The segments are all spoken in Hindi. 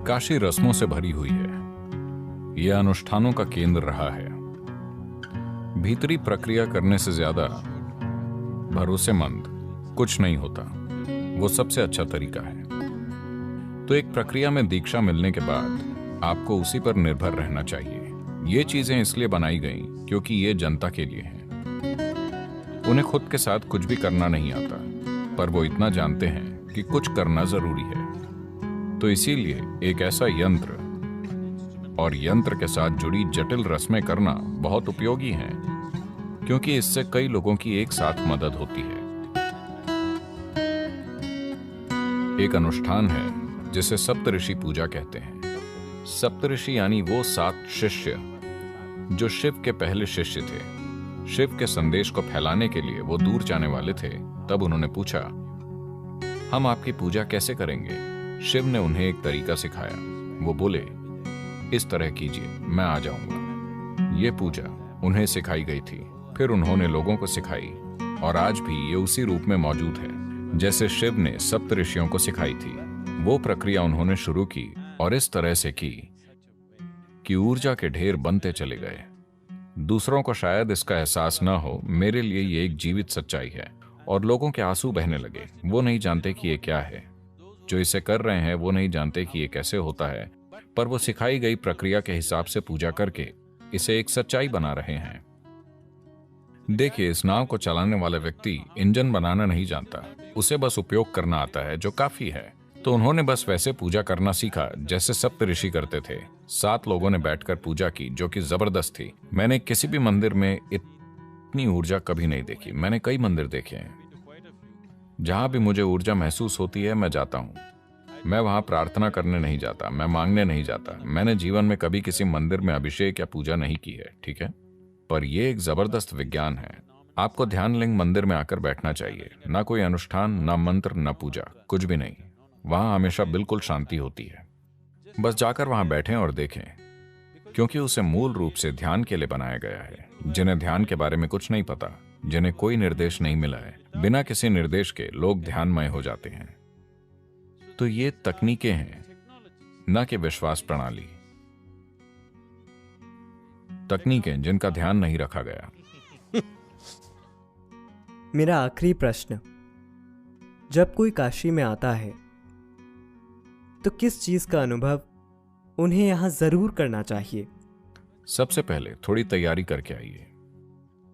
काशी रस्मों से भरी हुई है। यह अनुष्ठानों का केंद्र रहा है। भीतरी प्रक्रिया करने से ज्यादा भरोसेमंद कुछ नहीं होता। वो सबसे अच्छा तरीका है। तो एक प्रक्रिया में दीक्षा मिलने के बाद आपको उसी पर निर्भर रहना चाहिए। ये चीजें इसलिए बनाई गई क्योंकि ये जनता के लिए हैं। उन्हें खुद के साथ कुछ भी करना नहीं आता, पर वो इतना जानते हैं कि कुछ करना जरूरी है। तो इसीलिए एक ऐसा यंत्र और यंत्र के साथ जुड़ी जटिल रस्में करना बहुत उपयोगी है, क्योंकि इससे कई लोगों की एक साथ मदद होती है। एक अनुष्ठान है जिसे सप्तऋषि पूजा कहते हैं। सप्तऋषि यानी वो 7 शिष्य जो शिव के पहले शिष्य थे। शिव के संदेश को फैलाने के लिए वो दूर जाने वाले थे। तब उन्होंने पूछा, हम आपकी पूजा कैसे करेंगे? शिव ने उन्हें एक तरीका सिखाया। वो बोले, इस तरह कीजिए, मैं आ जाऊंगा। ये पूजा उन्हें सिखाई गई थी। फिर उन्होंने लोगों को सिखाई और आज भी ये उसी रूप में मौजूद है जैसे शिव ने सप्तऋषियों को सिखाई थी। वो प्रक्रिया उन्होंने शुरू की और इस तरह से की कि ऊर्जा के ढेर बनते चले गए। दूसरों को शायद इसका एहसास न हो, मेरे लिए ये एक जीवित सच्चाई है। और लोगों के आंसू बहने लगे। वो नहीं जानते कि ये क्या है। जो इसे कर रहे हैं वो नहीं जानते कि ये कैसे होता है, पर वो सिखाई गई प्रक्रिया के हिसाब से पूजा करके इसे एक सच्चाई बना रहे हैं। देखिए, इस नाव को चलाने वाला व्यक्ति इंजन बनाना नहीं जानता, उसे बस उपयोग करना आता है, जो काफी है। तो उन्होंने बस वैसे पूजा करना सीखा जैसे सप्तऋषि करते थे। 7 लोगों ने बैठकर पूजा की, जो कि जबरदस्त थी। मैंने किसी भी मंदिर में इतनी ऊर्जा कभी नहीं देखी। मैंने कई मंदिर देखे हैं। जहां भी मुझे ऊर्जा महसूस होती है, मैं जाता हूं। मैं वहां प्रार्थना करने नहीं जाता, मैं मांगने नहीं जाता। मैंने जीवन में कभी किसी मंदिर में अभिषेक या पूजा नहीं की है, ठीक है? पर यह एक जबरदस्त विज्ञान है। आपको ध्यान लिंग मंदिर में आकर बैठना चाहिए। ना कोई अनुष्ठान, ना मंत्र, ना पूजा, कुछ भी नहीं। वहां हमेशा बिल्कुल शांति होती है। बस जाकर वहां बैठें और देखें, क्योंकि उसे मूल रूप से ध्यान के लिए बनाया गया है। जिन्हें ध्यान के बारे में कुछ नहीं पता, जिन्हें कोई निर्देश नहीं मिला है, बिना किसी निर्देश के लोग ध्यानमय हो जाते हैं। तो ये तकनीकें हैं, न कि विश्वास प्रणाली। तकनीकें जिनका ध्यान नहीं रखा गया। मेरा आखिरी प्रश्न, जब कोई काशी में आता है तो किस चीज का अनुभव उन्हें यहां जरूर करना चाहिए? सबसे पहले थोड़ी तैयारी करके आइए।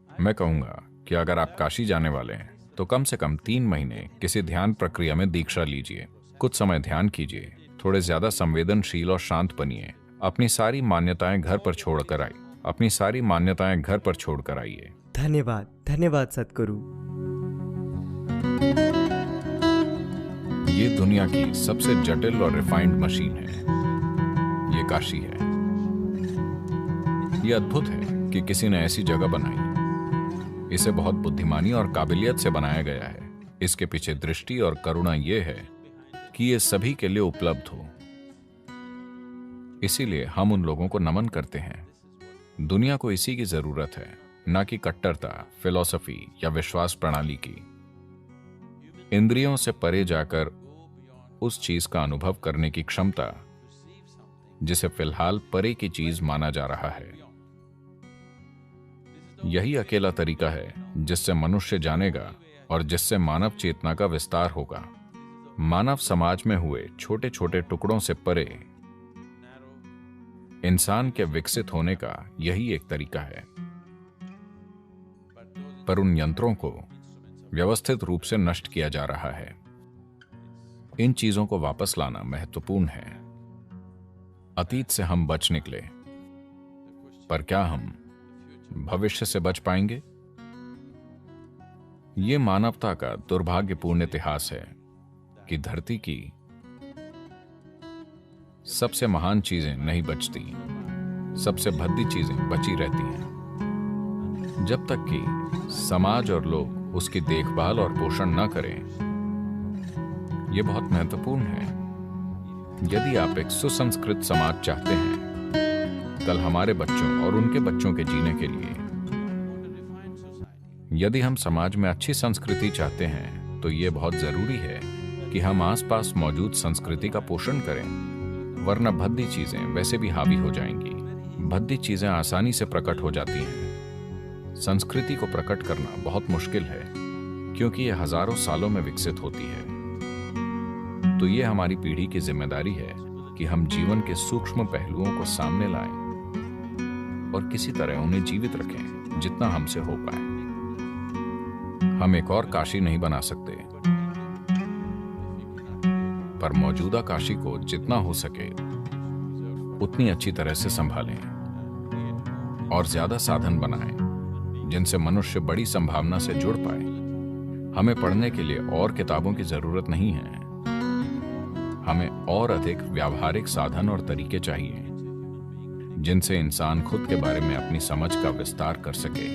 मैं कहूंगा कि अगर आप काशी जाने वाले हैं तो कम से कम 3 महीने किसी ध्यान प्रक्रिया में दीक्षा लीजिए। कुछ समय ध्यान कीजिए, थोड़े ज्यादा संवेदनशील और शांत बनिए। अपनी सारी मान्यताएं घर पर छोड़कर आइए। अपनी सारी मान्यताएं घर पर छोड़कर आइए। धन्यवाद, धन्यवाद सद्गुरु। ये दुनिया की सबसे जटिल और रिफाइंड मशीन है। ये काशी है। ये अद्भुत है कि किसी ने ऐसी जगह बनाई। इसे बहुत बुद्धिमानी और काबिलियत से बनाया गया है। इसके पीछे दृष्टि और करुणा ये है कि ये सभी के लिए उपलब्ध हो। इसीलिए हम उन लोगों को नमन करते हैं। दुनिया को इसी की जरूरत है, ना कि कट्टरता, फिलॉसफी या विश्वास प्रणाली की। इंद्रियों से परे जाकर उस चीज का अनुभव करने की क्षमता, जिसे फिलहाल परे की चीज माना जा रहा है। यही अकेला तरीका है जिससे मनुष्य जानेगा और जिससे मानव चेतना का विस्तार होगा। मानव समाज में हुए छोटे छोटे टुकड़ों से परे इंसान के विकसित होने का यही एक तरीका है। पर उन यंत्रों को व्यवस्थित रूप से नष्ट किया जा रहा है। इन चीजों को वापस लाना महत्वपूर्ण है। अतीत से हम बच निकले, पर क्या हम भविष्य से बच पाएंगे? ये मानवता का दुर्भाग्यपूर्ण इतिहास है कि धरती की सबसे महान चीजें नहीं बचती, सबसे भद्दी चीजें बची रहती हैं। जब तक कि समाज और लोग उसकी देखभाल और पोषण न करें। यह बहुत महत्वपूर्ण है। यदि आप एक सुसंस्कृत समाज चाहते हैं कल हमारे बच्चों और उनके बच्चों के जीने के लिए, यदि हम समाज में अच्छी संस्कृति चाहते हैं तो यह बहुत जरूरी है कि हम आसपास मौजूद संस्कृति का पोषण करें। वरना भद्दी चीजें वैसे भी हावी हो जाएंगी। भद्दी चीजें आसानी से प्रकट हो जाती हैं। संस्कृति को प्रकट करना बहुत मुश्किल है, क्योंकि यह हजारों सालों में विकसित होती है। तो ये हमारी पीढ़ी की जिम्मेदारी है कि हम जीवन के सूक्ष्म पहलुओं को सामने लाएं और किसी तरह उन्हें जीवित रखें जितना हमसे हो पाए। हम एक और काशी नहीं बना सकते, पर मौजूदा काशी को जितना हो सके उतनी अच्छी तरह से संभालें और ज्यादा साधन बनाएं जिनसे मनुष्य बड़ी संभावना से जुड़ पाए। हमें पढ़ने के लिए और किताबों की जरूरत नहीं है, हमें और अधिक व्यावहारिक साधन और तरीके चाहिए जिनसे इंसान खुद के बारे में अपनी समझ का विस्तार कर सके।